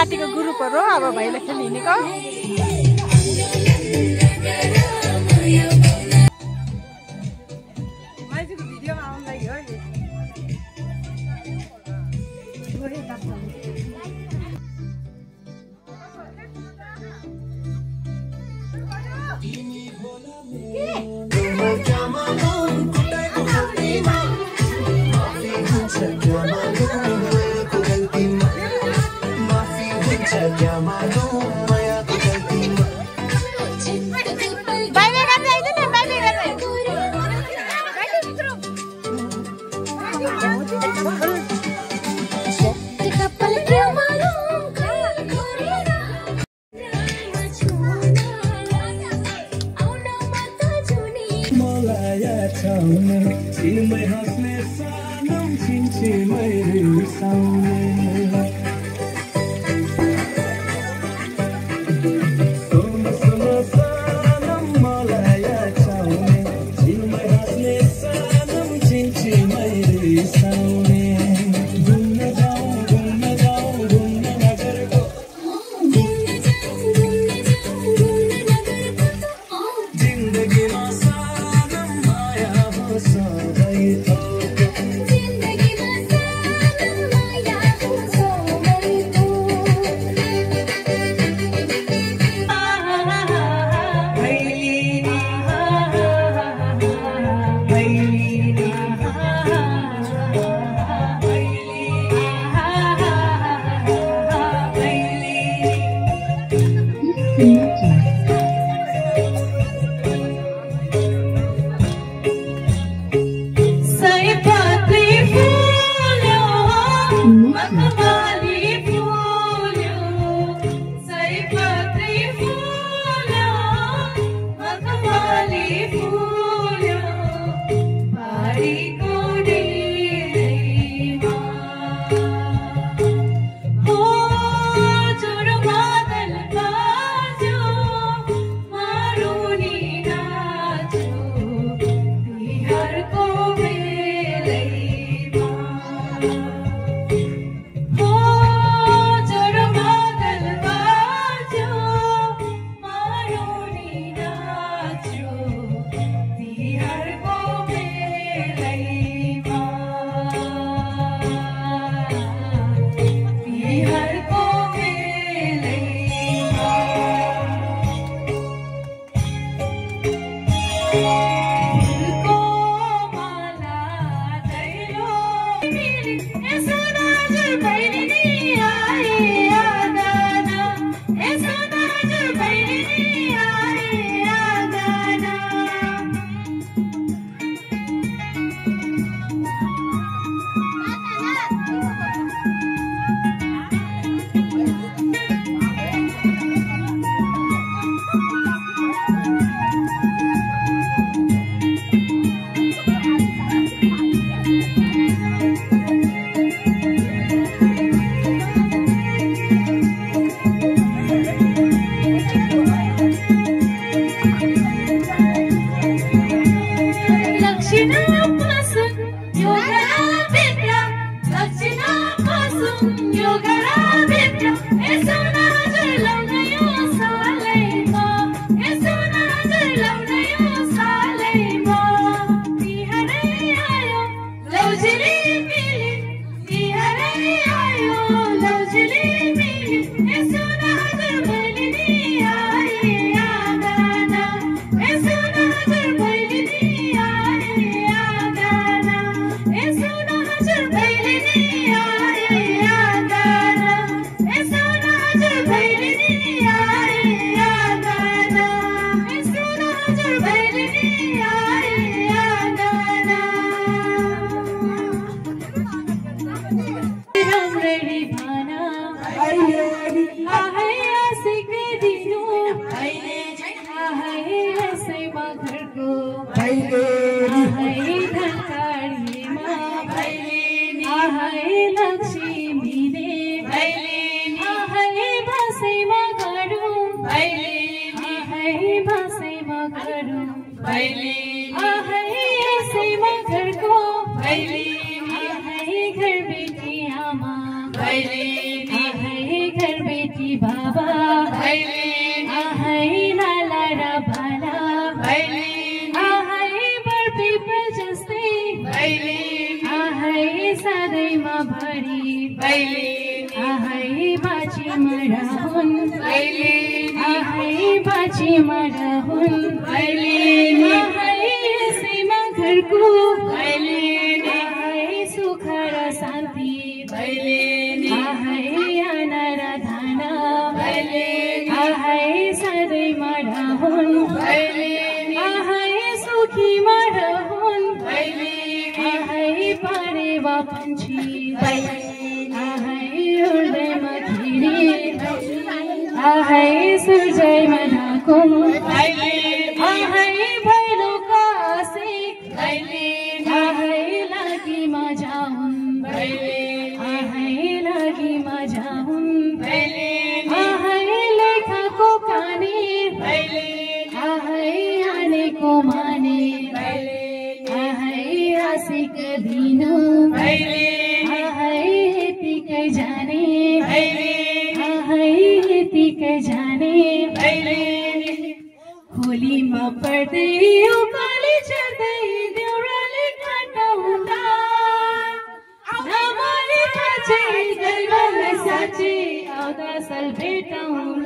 पार्टीको ग्रुपहरू अब भैलो खेल्न हिँडेको। माइजूको भिडियोमा आउनु लागि हो यो। घर बेटी बाबा आहै नाला र भाला आहै बर पिपल जस्तै आहै सधैँमा भरी आहै बाँची मरहुन् आहै बाँची मरहुन् आहै यसैमा घरको आहै सुख र शान्ति आहै अन्न र धन आहै सधैँमा रहून् आहै सुखीमा रहून् आहै परेवा पन्छी आहै हृदयमा खिरी आहै सूर्यमा ढाकुन् आहै भैलो कासे आहै लागिमा जाउन् आहै लागिमा जाउन् आहै लेखाको काने आहै हानेको माने आहै हाँसेक दिन आहै यतिकै जाने आहै यतिकै जाने होलीमा पर्दै उकाली चढ्दै देउराली घाटा हुँदा नमले थाचे दैवलाई साँचे आउँदा साल भेटौँला।